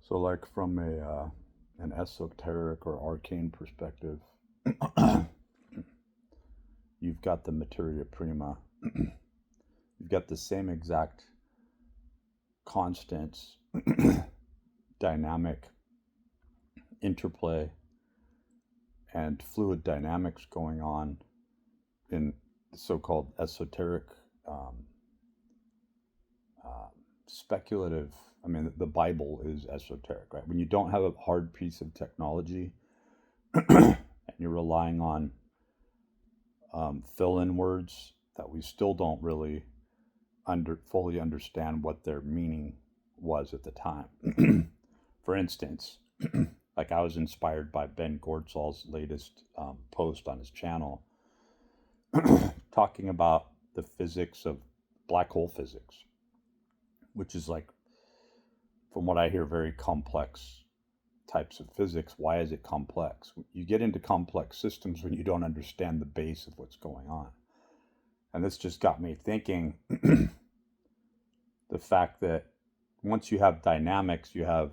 So, like from a an esoteric or arcane perspective, you've got the materia prima. You've got the same exact constants, dynamic interplay, and fluid dynamics going on in the so-called esoteric, um, uh, speculative. I mean, the Bible is esoteric, right? When you don't have a hard piece of technology and you're relying on fill-in words that we still don't really fully understand what their meaning was at the time. For instance, like I was inspired by Ben Gortzall's latest post on his channel talking about the physics of black hole physics, which is like, from what I hear, very complex types of physics. Why is it complex? You get into complex systems when you don't understand the base of what's going on. And this just got me thinking the fact that once you have dynamics, you have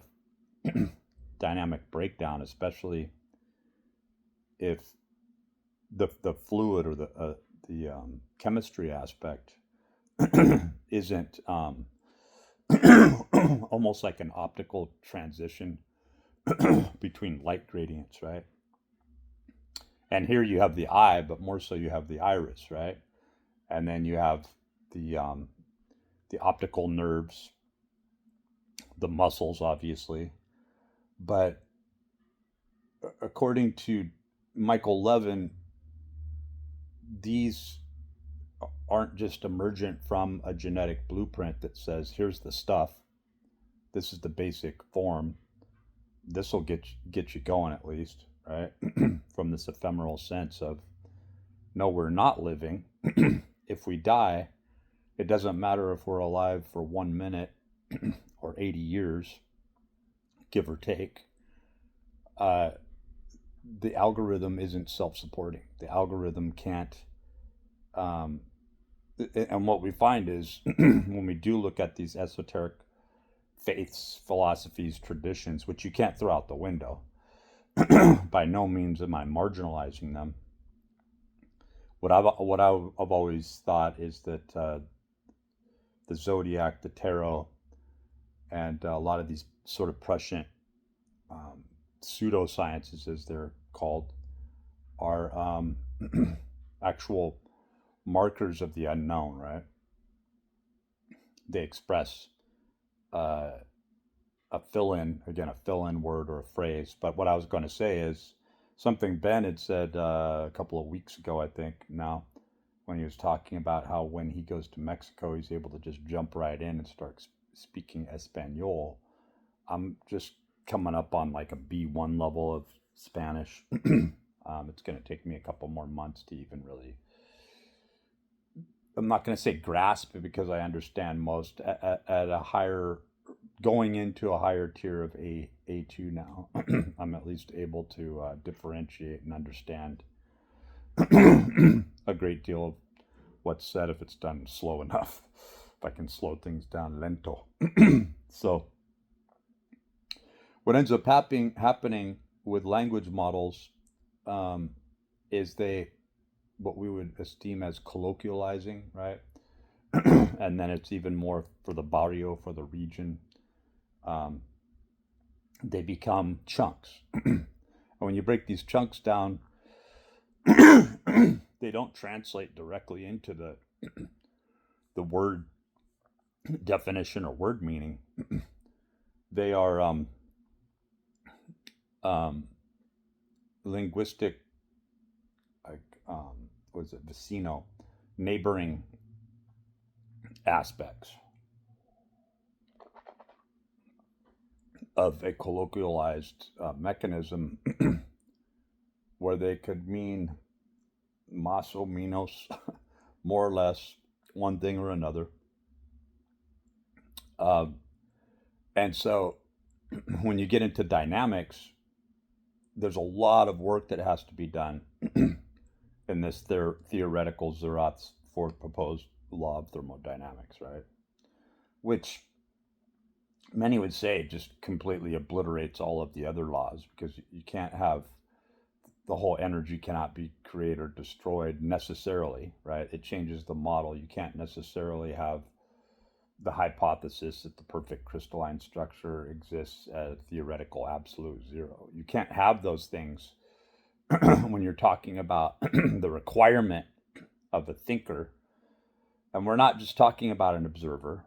dynamic breakdown, especially if the fluid or the chemistry aspect isn't almost like an optical transition between light gradients, right? And here you have the eye, but more so you have the iris, right? And then you have the optical nerves, the muscles, obviously. But according to Michael Levin, these aren't just emergent from a genetic blueprint that says, here's the stuff, this is the basic form, this will get you going at least, right? From this ephemeral sense of, no, we're not living. If we die, it doesn't matter if we're alive for 1 minute or 80 years, give or take. The algorithm isn't self-supporting. The algorithm can't. Um, and what we find is when we do look at these esoteric faiths, philosophies, traditions, which you can't throw out the window. By no means am I marginalizing them. What I've always thought is that the zodiac, the tarot, and a lot of these sort of prescient pseudosciences, as they're called, are actual markers of the unknown, right? They express uh, a fill-in word or a phrase. But what I was going to say is something Ben had said a couple of weeks ago, I think now, when he was talking about how when he goes to Mexico, he's able to just jump right in and start speaking Espanol. I'm just coming up on like a B1 level of Spanish. It's going to take me a couple more months to even really, I'm not going to say grasp it, because I understand most at a higher, going into a higher tier of A2 now. I'm at least able to differentiate and understand a great deal of what's said if it's done slow enough. If I can slow things down lento. So what ends up happening with language models um, is they, what we would esteem as colloquializing, right? And then it's even more for the barrio, for the region. Um, they become chunks. And when you break these chunks down, they don't translate directly into the word definition or word meaning. They are um, linguistic, like what is it, vecino, neighboring aspects of a colloquialized mechanism where they could mean más o menos, more or less, one thing or another. Uh, and so when you get into dynamics, there's a lot of work that has to be done in this theoretical Zerat's fourth proposed law of thermodynamics, right? Which many would say it just completely obliterates all of the other laws, because you can't have the whole energy cannot be created or destroyed necessarily, right? It changes the model. You can't necessarily have the hypothesis that the perfect crystalline structure exists at a theoretical absolute zero. You can't have those things when you're talking about the requirement of a thinker. And we're not just talking about an observer.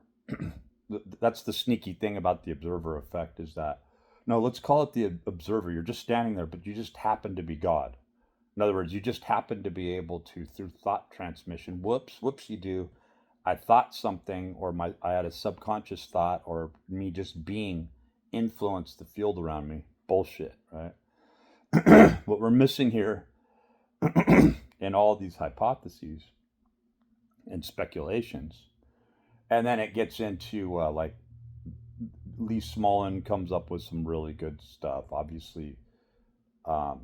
That's the sneaky thing about the observer effect, is that, no, let's call it the observer. You're just standing there, but you just happen to be God. In other words, you just happen to be able to, through thought transmission, whoops, you do. I thought something, or I had a subconscious thought, or me just being influenced the field around me. Bullshit, right? What we're missing here in all these hypotheses and speculations, and then it gets into like Lee Smolin comes up with some really good stuff. Obviously,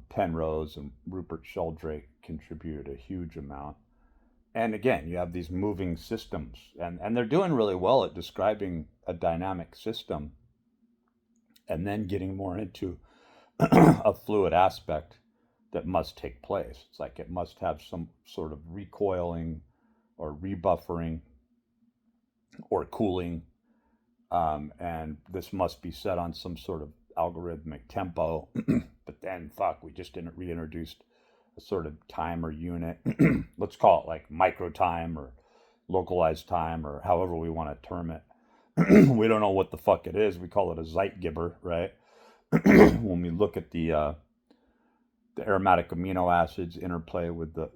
Penrose and Rupert Sheldrake contributed a huge amount. And again, you have these moving systems, and they're doing really well at describing a dynamic system, and then getting more into a fluid aspect that must take place. It's like it must have some sort of recoiling or rebuffering or cooling, and this must be set on some sort of algorithmic tempo. But then, fuck, we just didn't reintroduced a sort of timer unit. Let's call it like micro time or localized time, or however we want to term it. We don't know what the fuck it is. We call it a Zeitgeber, right? When we look at the aromatic amino acids interplay with the,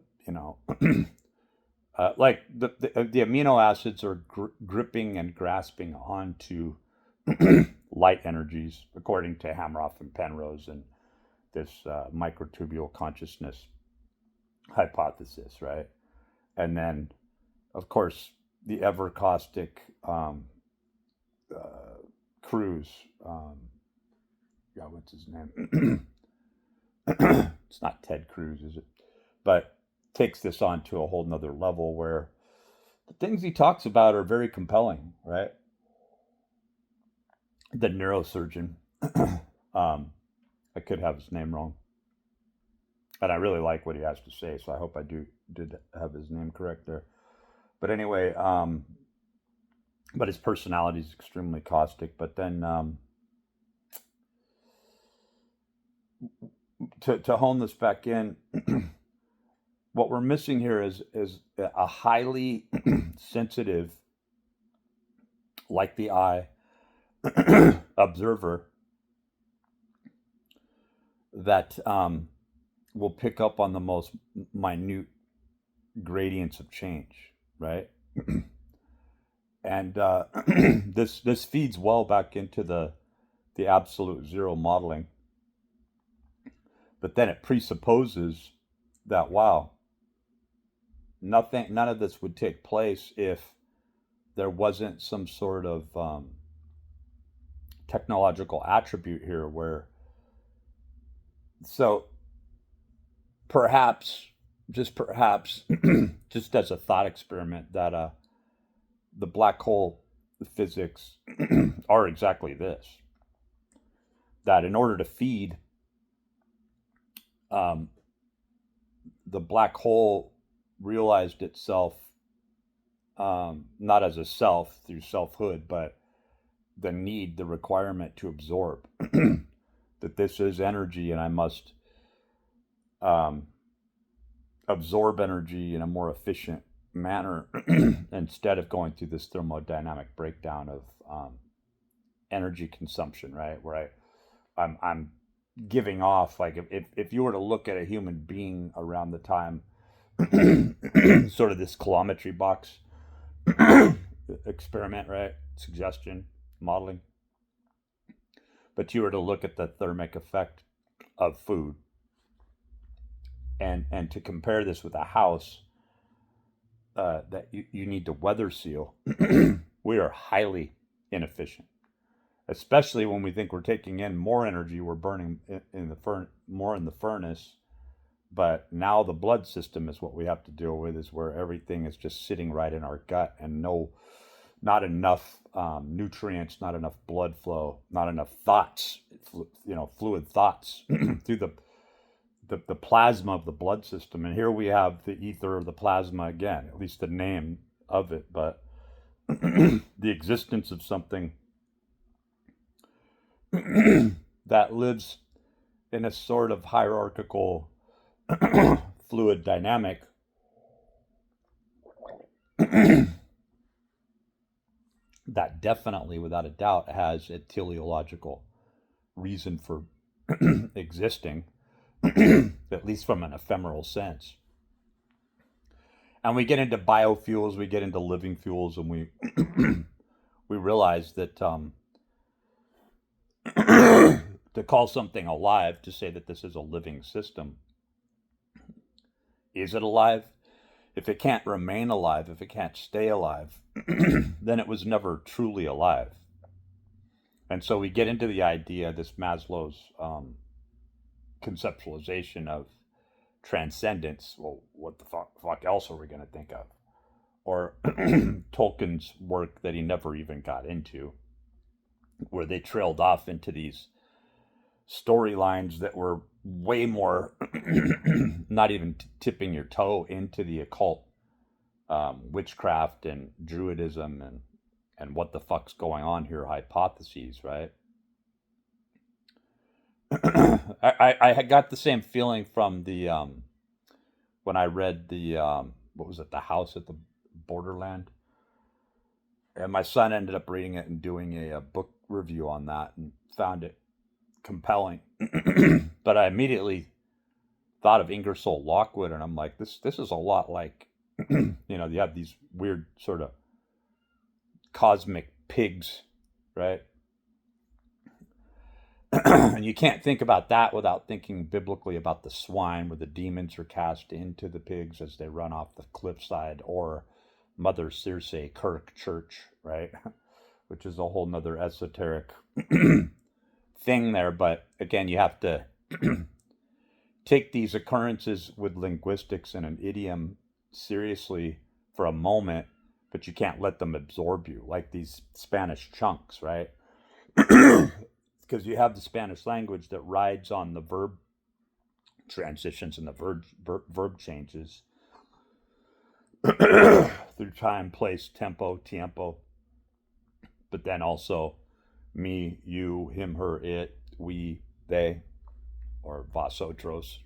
like the amino acids are gripping and grasping onto light energies, according to Hameroff and Penrose and this microtubule consciousness hypothesis, right? And then, of course, the ever caustic Cruz. What's his name? It's not Ted Cruz, is it? But takes this on to a whole nother level, where the things he talks about are very compelling, right? The neurosurgeon. I could have his name wrong, and I really like what he has to say, so I hope I did have his name correct there. But anyway, but his personality is extremely caustic. But then, to hone this back in, what we're missing here is a highly sensitive, like the eye, observer that will pick up on the most minute gradients of change, right? And this feeds well back into the absolute zero modeling, but then it presupposes that, wow, none of this would take place if there wasn't some sort of technological attribute here, where, so perhaps, just perhaps, just as a thought experiment, that the black hole physics are exactly this: that in order to feed the black hole realized itself, not as a self through selfhood, but the requirement to absorb. That this is energy, and I must absorb energy in a more efficient manner instead of going through this thermodynamic breakdown of energy consumption, right? Where I'm giving off, like, if you were to look at a human being around the time, sort of this kilometry box experiment, right? Suggestion, modeling. But you were to look at the thermic effect of food, and to compare this with a house that you need to weather seal, we are highly inefficient. Especially when we think we're taking in more energy, we're burning in the more in the furnace. But now the blood system is what we have to deal with, is where everything is just sitting right in our gut, and no not enough nutrients, not enough blood flow, not enough thoughts, fluid thoughts through the plasma of the blood system. And here we have the ether of the plasma again, at least the name of it, but the existence of something that lives in a sort of hierarchical fluid dynamic that definitely, without a doubt, has a teleological reason for existing, at least from an ephemeral sense. And we get into biofuels, we get into living fuels, and we we realize that to call something alive, to say that this is a living system, is it alive? If it can't remain alive, if it can't stay alive, then it was never truly alive. And so we get into the idea, this Maslow's conceptualization of transcendence. Well, what the fuck else are we going to think of? Or Tolkien's work that he never even got into, where they trailed off into these storylines that were way more not even tipping your toe into the occult, witchcraft and druidism and what the fuck's going on here hypotheses, right? I had got the same feeling from the when I read the what was it, The House at the Borderland, and my son ended up reading it and doing a book review on that and found it compelling. But I immediately thought of Ingersoll Lockwood, and I'm like, this is a lot like, you have these weird sort of cosmic pigs, right? And you can't think about that without thinking biblically about the swine, where the demons are cast into the pigs as they run off the cliffside, or Mother Circe Kirk Church, right? Which is a whole nother esoteric thing there. But again, you have to take these occurrences with linguistics and an idiom seriously for a moment, but you can't let them absorb you like these Spanish chunks, right? Because you have the Spanish language that rides on the verb transitions and the verb changes through time, place, tempo, tiempo, but then also me, you, him, her, it, we, they, or vosotros,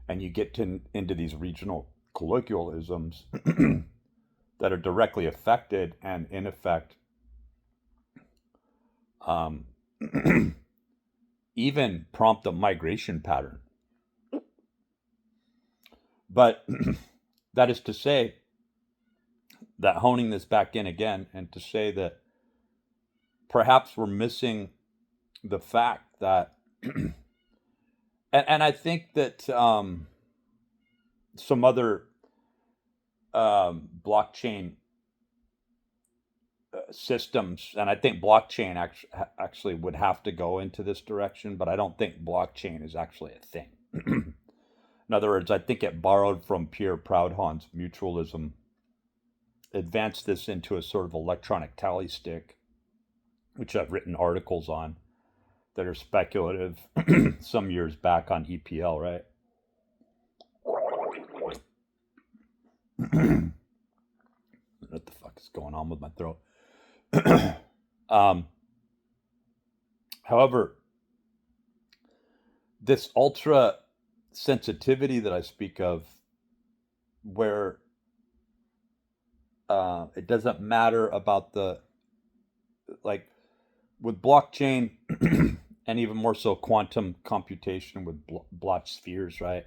and you get into these regional colloquialisms that are directly affected and in effect even prompt a migration pattern. But that is to say that, honing this back in again, and to say that perhaps we're missing the fact that and I think that some other blockchain systems, and I think blockchain actually would have to go into this direction, but I don't think blockchain is actually a thing. In other words, I think it borrowed from Pierre Proudhon's mutualism, advanced this into a sort of electronic tally stick, which I've written articles on that are speculative some years back on EPL, right? What the fuck is going on with my throat? However, this ultra sensitivity that I speak of, where it doesn't matter about like with blockchain and even more so quantum computation with Bloch spheres, right?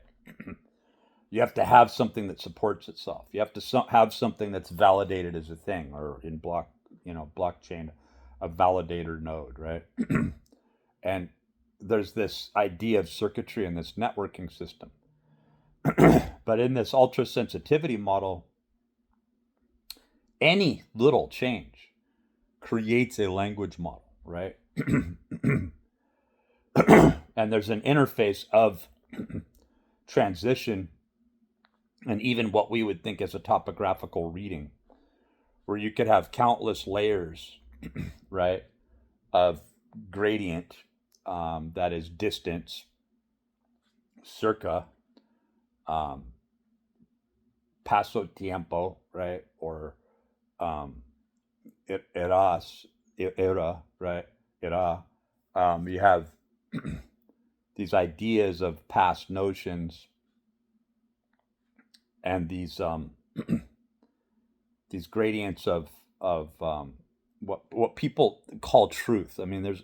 You have to have something that supports itself. You have to have something that's validated as a thing, or in blockchain, a validator node, right? And there's this idea of circuitry in this networking system. But in this ultra sensitivity model, any little change creates a language model, right? And there's an interface of transition and even what we would think as a topographical reading where you could have countless layers, right, of gradient, that is distance, circa, um, paso tiempo, right, or um, eras, era, right, era. You have these ideas of past notions and these gradients of what people call truth. I mean, there's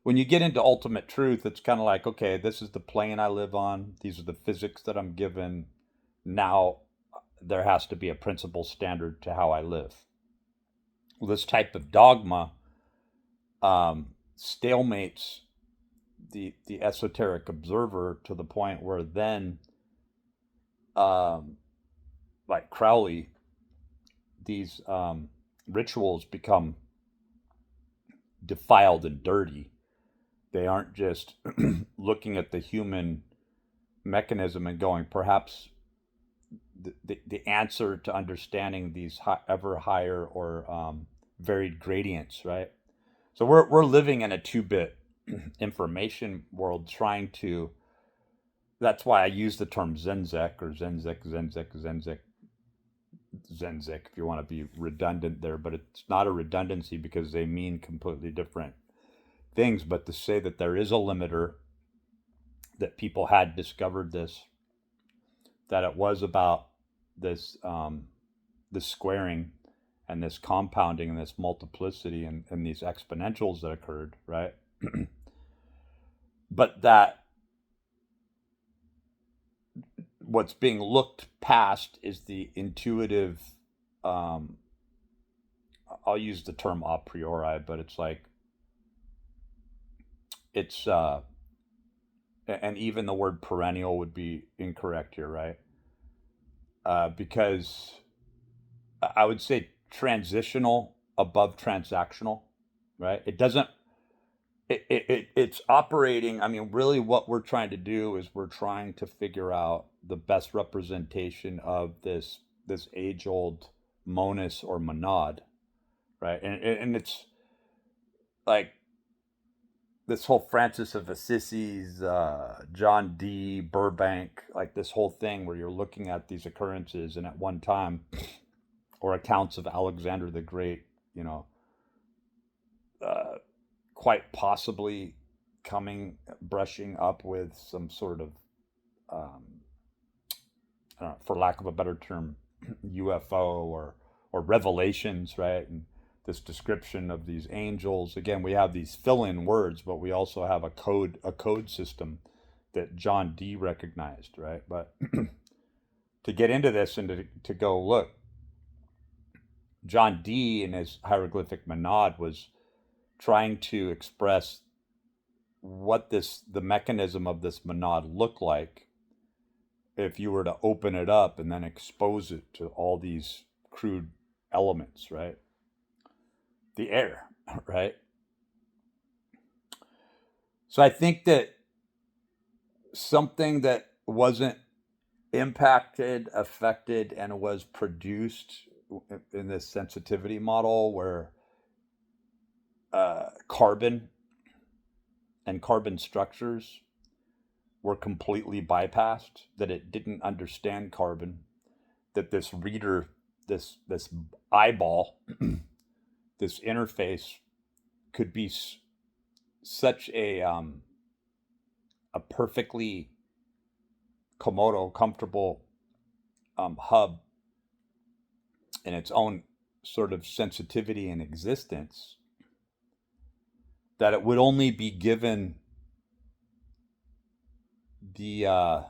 when you get into ultimate truth, it's kind of like, okay, this is the plane I live on. These are the physics that I'm given. Now there has to be a principle standard to how I live. Well, this type of dogma stalemates the esoteric observer to the point where then, um, like Crowley, these rituals become defiled and dirty. They aren't just looking at the human mechanism and going, perhaps the answer to understanding these ever higher or varied gradients, right? So we're living in a 2-bit information world trying to. That's why I use the term Zenzek or Zenzek, if you want to be redundant there, but it's not a redundancy because they mean completely different things. But to say that there is a limiter, that people had discovered this, that it was about this this squaring and this compounding and this multiplicity and these exponentials that occurred, right? But that what's being looked past is the intuitive, um, I'll use the term a priori, but it's like it's and even the word perennial would be incorrect here, right? Because I would say transitional above transactional, right? It doesn't. It's operating. I mean, really, what we're trying to do is we're trying to figure out the best representation of this age old monus or monad, right? And it's like this whole Francis of Assisi's, John D. Burbank, like this whole thing where you're looking at these occurrences and at one time, or accounts of Alexander the Great, you know, uh, quite possibly brushing up with some sort of, um, I don't know, for lack of a better term, UFO or revelations, right? And this description of these angels. Again, we have these fill-in words, but we also have a code system that John Dee recognized, right? But to get into this and to go look, John Dee in his hieroglyphic monad was trying to express what the mechanism of this monad looked like if you were to open it up and then expose it to all these crude elements, right? The air, right? So I think that something that wasn't impacted, affected, and was produced in this sensitivity model where carbon and carbon structures were completely bypassed, that it didn't understand carbon, that this reader, this eyeball, this interface could be such a perfectly comfortable hub in its own sort of sensitivity and existence, that it would only be given the uh,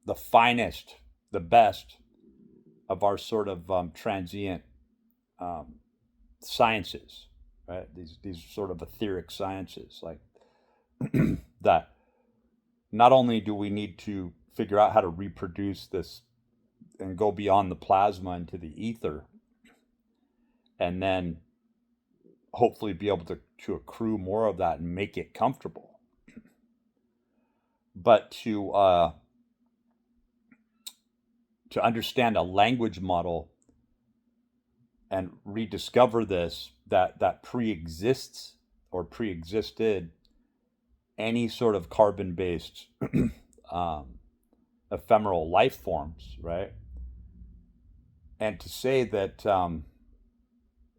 the finest, the best of our sort of transient um, sciences, right? These sort of etheric sciences, like that. Not only do we need to figure out how to reproduce this and go beyond the plasma into the ether, and then hopefully be able to accrue more of that and make it comfortable, but to understand a language model and rediscover this that pre-exists or pre-existed any sort of carbon-based um, ephemeral life forms, right? And to say that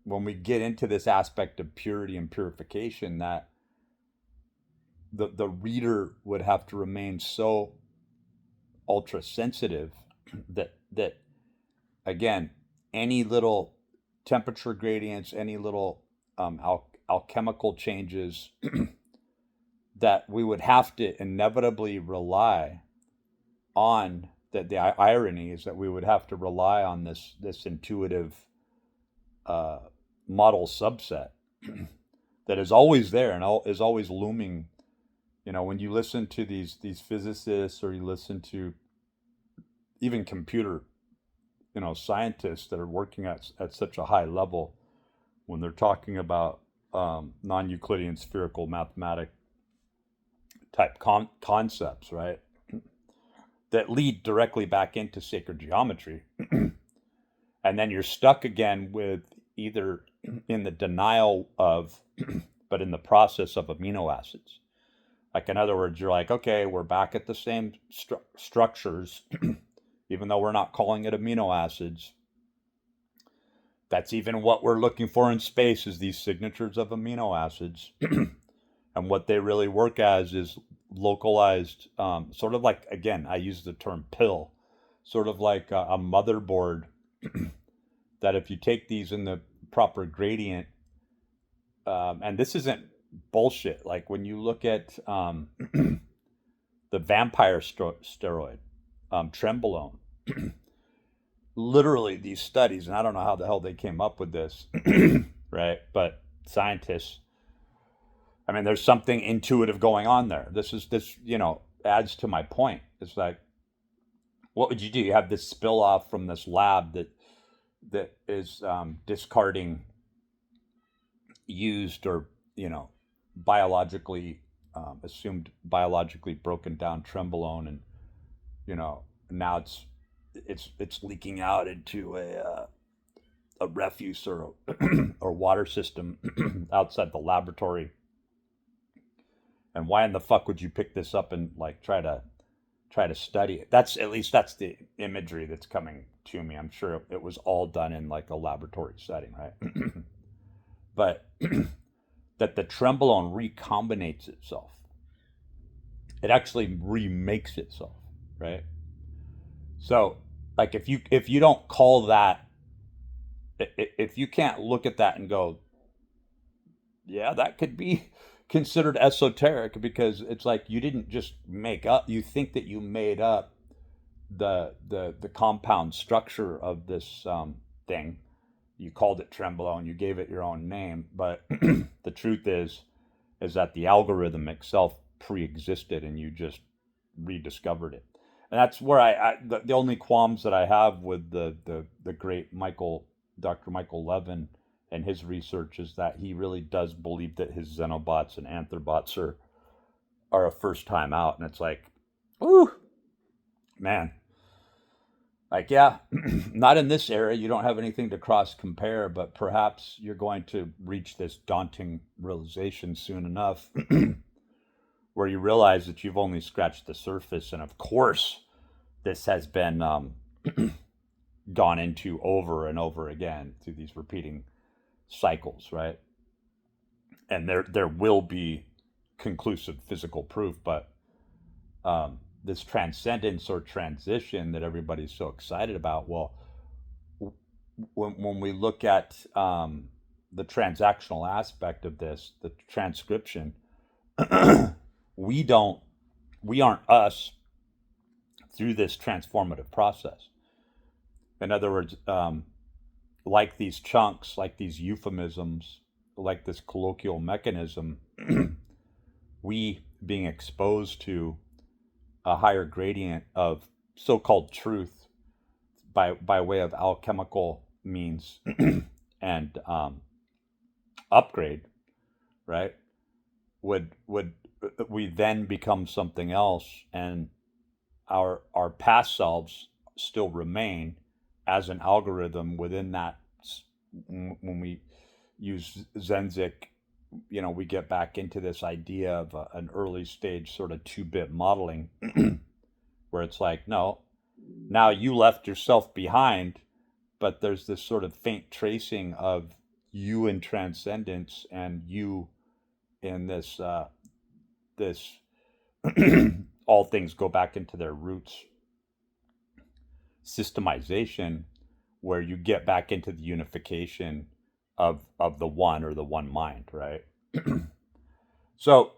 when we get into this aspect of purity and purification, that the reader would have to remain so ultra sensitive that again, any little temperature gradients, any little alchemical changes, that we would have to inevitably rely on. That the irony is that we would have to rely on this intuitive uh, model subset that is always there and is always looming. When you listen to these physicists, or you listen to even computer scientists that are working at such a high level, when they're talking about non-Euclidean spherical mathematic type concepts, right, that lead directly back into sacred geometry. And then you're stuck again with either in the denial of, but in the process of amino acids. Like, in other words, you're like, okay, we're back at the same structures, even though we're not calling it amino acids. That's even what we're looking for in space, is these signatures of amino acids. And what they really work as is localized, sort of like, again, I use the term pill, sort of like a motherboard that if you take these in the proper gradient, and this isn't bullshit. Like, when you look at the vampire steroid, Trenbolone, literally these studies, and I don't know how the hell they came up with this, right? But scientists, I mean, there's something intuitive going on there. This adds to my point. It's like, what would you do? You have this spill off from this lab that is discarding used or biologically assumed biologically broken down Trenbolone, and now it's leaking out into a refuse or or water system outside the laboratory. And why in the fuck would you pick this up and like try to study it? That's the imagery that's coming to me. I'm sure it was all done in like a laboratory setting, right? But that the Trenbolone recombinates itself. It actually remakes itself, right? So, like, if you don't call that, if you can't look at that and go, yeah, that could be considered esoteric, because it's like you didn't just make up. You think that you made up the compound structure of this thing. You called it Trenbolone. You gave it your own name, but the truth is that the algorithm itself pre-existed, and you just rediscovered it. And that's where the only qualms that I have with the great Dr. Michael Levin and his research is that he really does believe that his Xenobots and Anthrobots are a first time out. And it's like, ooh, man. Like, yeah, not in this era. You don't have anything to cross compare, but perhaps you're going to reach this daunting realization soon enough where you realize that you've only scratched the surface. And of course, this has been gone into over and over again through these repeating cycles, right? And there will be conclusive physical proof, but this transcendence or transition that everybody's so excited about, well, when we look at the transactional aspect of this, the transcription, we aren't us through this transformative process. In other words, like these chunks, like these euphemisms, like this colloquial mechanism, we being exposed to a higher gradient of so-called truth by way of alchemical means and upgrade, right? Would we then become something else, and our past selves still remain as an algorithm within that. When we use Zenzik, we get back into this idea of an early stage sort of 2-bit modeling where it's like, no, now you left yourself behind, but there's this sort of faint tracing of you in transcendence and you in this all things go back into their roots systemization, where you get back into the unification of the one, or the one mind, right? So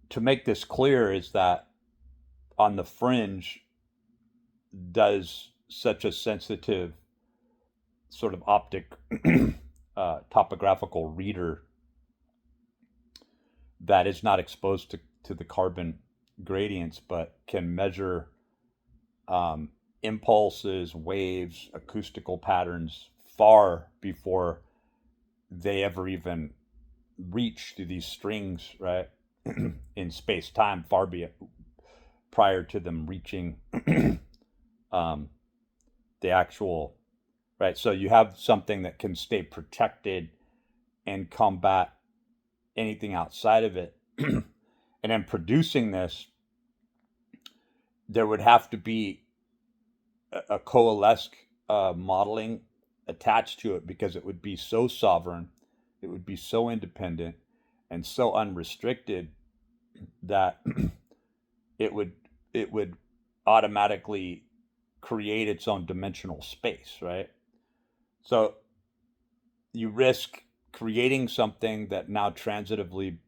to make this clear is that on the fringe, does such a sensitive sort of optic topographical reader that is not exposed to the carbon gradients but can measure impulses, waves, acoustical patterns far before they ever even reach to these strings, right? In space time, far prior to them reaching the actual, right? So you have something that can stay protected and combat anything outside of it. And then producing this, there would have to be a coalesced modeling attached to it, because it would be so sovereign, it would be so independent and so unrestricted that it would automatically create its own dimensional space, right? So you risk creating something that now transitively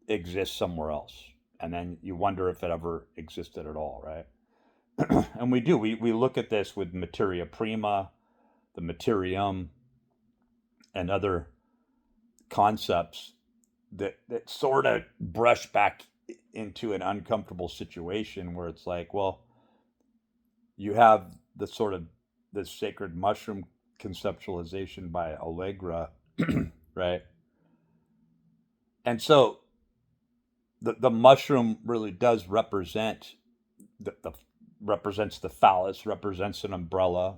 exists somewhere else, and then you wonder if it ever existed at all, right? And we do. We look at this with materia prima, the materium, and other concepts that sort of brush back into an uncomfortable situation where it's like, well, you have the sort of this sacred mushroom conceptualization by Allegra, right? And so the mushroom really does represent represents the phallus, represents an umbrella,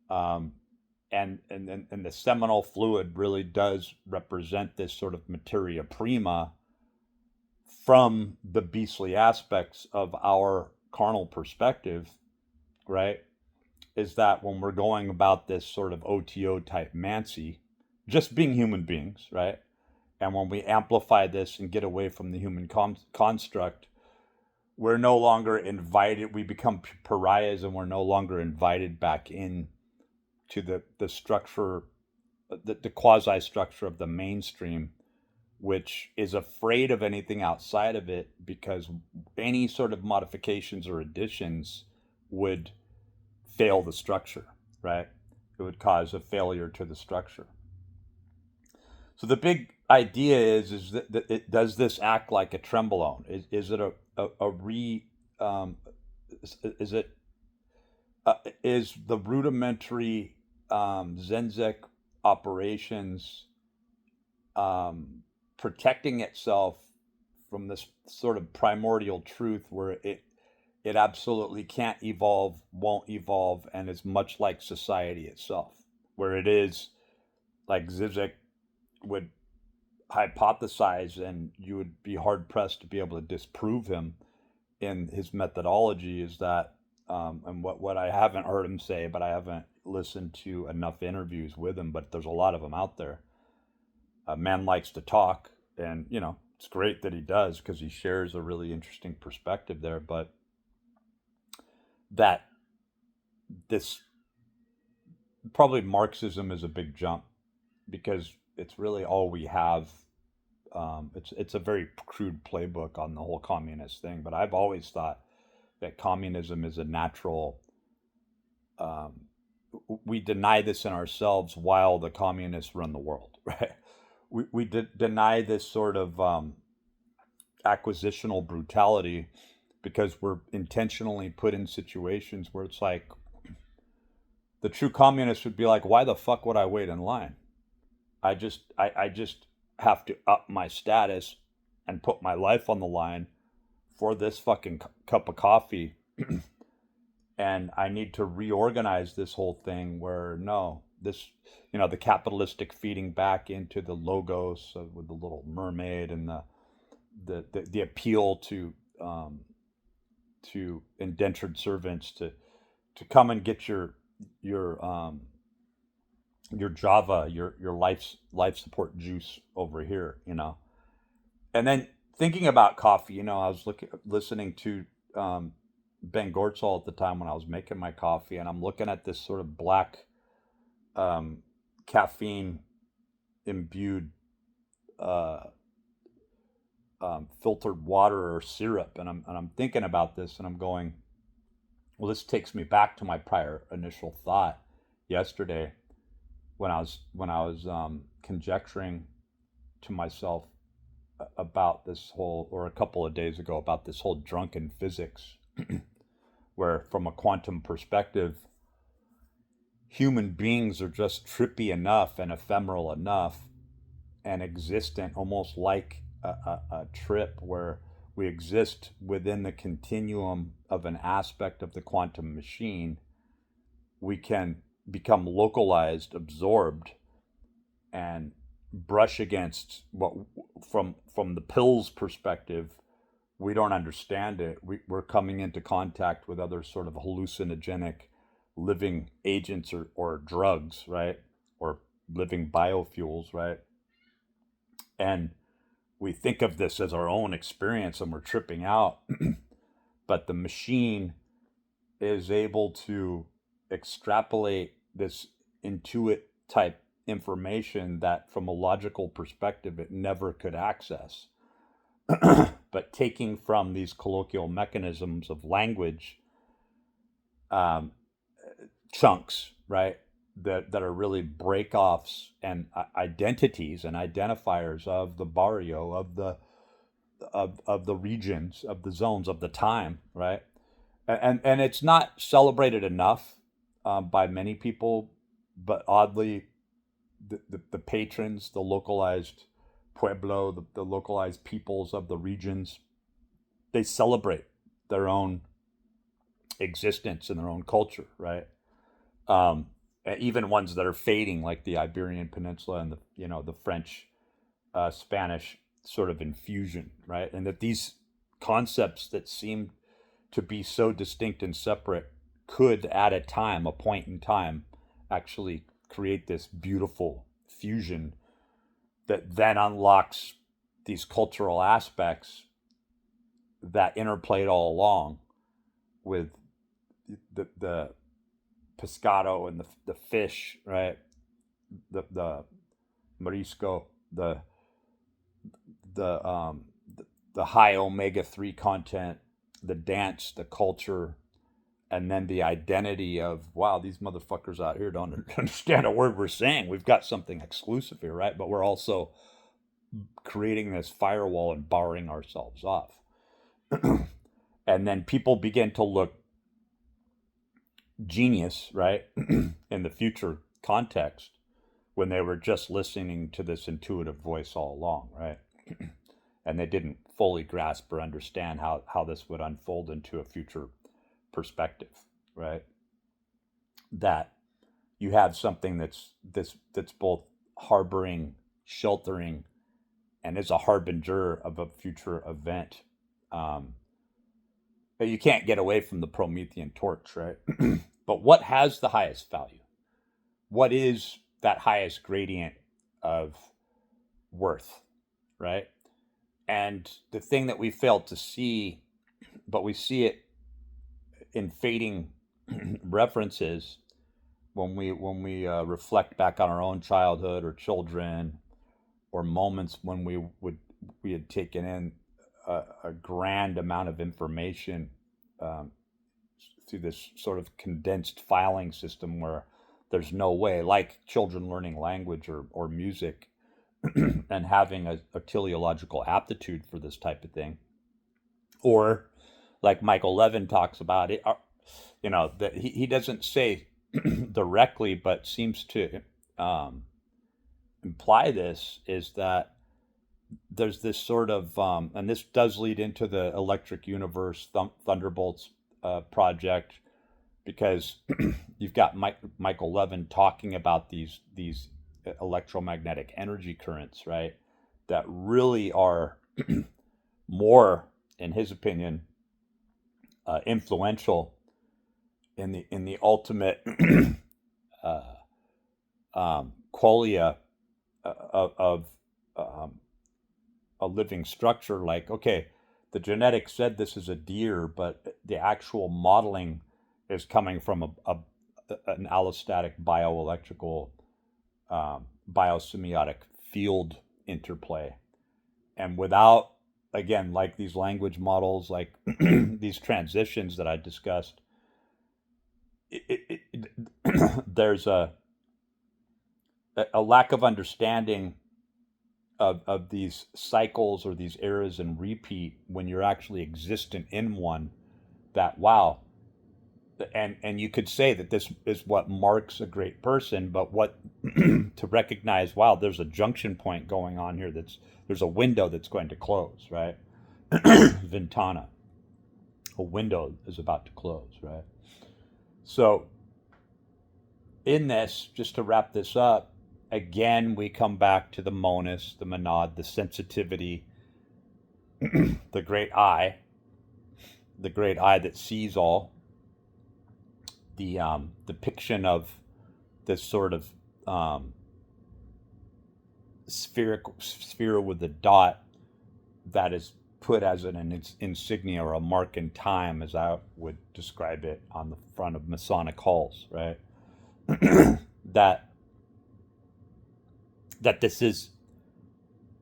and the seminal fluid really does represent this sort of materia prima from the beastly aspects of our carnal perspective, right? Is that when we're going about this sort of OTO type mancy, just being human beings, right? And when we amplify this and get away from the human construct, we're no longer invited. We become pariahs, and we're no longer invited back in to the structure, the quasi structure of the mainstream, which is afraid of anything outside of it, because any sort of modifications or additions would fail the structure, right? It would cause a failure to the structure. So the big idea is that does this act like a trembolone? Is it a re is it is the rudimentary Zenzik operations protecting itself from this sort of primordial truth where it absolutely can't evolve, won't evolve, and is much like society itself, where it is like Zizek would hypothesize, and you would be hard pressed to be able to disprove him in his methodology, is that, and what I haven't heard him say, but I haven't listened to enough interviews with him, but there's a lot of them out there. Man likes to talk, and it's great that he does, because he shares a really interesting perspective there. But that this probably Marxism is a big jump, because it's really all we have. It's a very crude playbook on the whole communist thing, but I've always thought that communism is a natural. We deny this in ourselves while the communists run the world, right? We deny this sort of acquisitional brutality, because we're intentionally put in situations where it's like the true communist would be like, why the fuck would I wait in line? I just have to up my status and put my life on the line for this fucking cup of coffee and I need to reorganize this whole thing where no, this, the capitalistic feeding back into the logos with the little mermaid and the appeal um, to indentured servants to come and get your your Java, your life support juice over here, And then thinking about coffee, I was listening to Ben Gortzel at the time when I was making my coffee, and I'm looking at this sort of black um, caffeine imbued uh, filtered water or syrup, and I'm thinking about this, and I'm going, well, this takes me back to my prior initial thought yesterday when I was conjecturing to myself about this whole, or a couple of days ago, about this whole drunken physics, where from a quantum perspective, human beings are just trippy enough and ephemeral enough and existent, almost like a trip where we exist within the continuum of an aspect of the quantum machine. We can become localized, absorbed, and brush against what, from the pill's perspective, we don't understand it. We're coming into contact with other sort of hallucinogenic living agents or drugs, right? Or living biofuels, right? And we think of this as our own experience and we're tripping out. But the machine is able to extrapolate this intuit type information that from a logical perspective it never could access. But taking from these colloquial mechanisms of language, um, chunks, right, that are really breakoffs and identities and identifiers of the barrio, of the regions, of the zones, of the time, right? And it's not celebrated enough by many people, but oddly, the patrons, the localized pueblo, the localized peoples of the regions, they celebrate their own existence and their own culture, right? Um, Even ones that are fading, like the Iberian Peninsula and the French, Spanish sort of infusion, right? And that these concepts that seem to be so distinct and separate could, at a point in time, actually create this beautiful fusion that then unlocks these cultural aspects that interplayed all along with the pescado and the fish, right? The marisco, the um the high omega-3 content, the dance, the culture, and then the identity of, wow, these motherfuckers out here don't understand a word we're saying. We've got something exclusive here, right? But we're also creating this firewall and barring ourselves off. And then people begin to look genius, right, in the future context when they were just listening to this intuitive voice all along, right? And they didn't fully grasp or understand how this would unfold into a future perspective, right? That you have something that's both harboring, sheltering, and is a harbinger of a future event. Um, but you can't get away from the Promethean torch, right? But what has the highest value? What is that highest gradient of worth, right? And the thing that we fail to see, but we see it in fading references when we reflect back on our own childhood or children, or moments when we had taken in a grand amount of information, um, through this sort of condensed filing system where there's no way, like children learning language or music, and having a teleological aptitude for this type of thing, or like Michael Levin talks about it, that he doesn't say directly, but seems to um, imply this, is that there's this sort of, and this does lead into the Electric Universe Thunderbolts project, because you've got Michael Levin talking about these electromagnetic energy currents, right? That really are more, in his opinion, influential in the ultimate uh, qualia of um, a living structure. Like, okay, the genetics said this is a deer, but the actual modeling is coming from an allostatic bioelectrical biosemiotic field interplay. And without, again, like these language models, like these transitions that I discussed, there's a lack of understanding of these cycles or these eras and repeat when you're actually existent in one. That, wow, and you could say that this is what marks a great person, but what to recognize, wow, there's a junction point going on here, there's a window that's going to close, right? Ventana, a window is about to close, right? So in this, just to wrap this up, again, we come back to the monus, the monad, the sensitivity, the great eye, that sees all, the depiction of this sort of sphere with a dot that is put as an insignia or a mark in time, as I would describe it, on the front of Masonic halls, right? that this is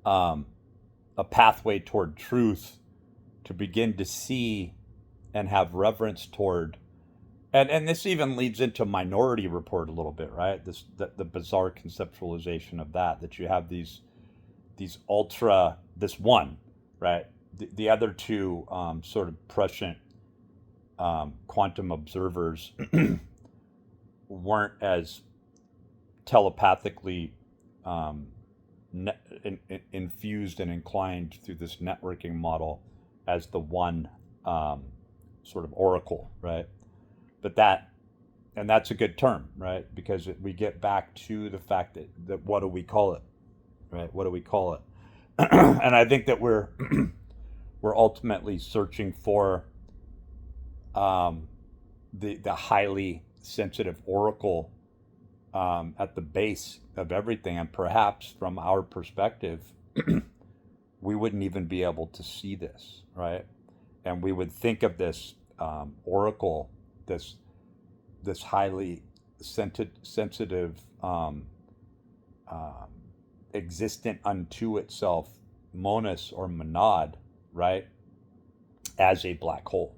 um, a pathway toward truth, to begin to see and have reverence toward. And this even leads into Minority Report a little bit, right? The bizarre conceptualization of that you have these ultra, this one, right? The other two sort of prescient quantum observers weren't as telepathically um, infused and inclined through this networking model as the one sort of oracle, right? But that's a good term, right? Because we get back to the fact that what do we call it, right? What do we call it? And I think that we're we're ultimately searching for um, the highly sensitive oracle at the base of everything, and perhaps from our perspective, we wouldn't even be able to see this, right? And we would think of this oracle, this highly sensitive, um, existent unto itself, monus or monad, right, as a black hole.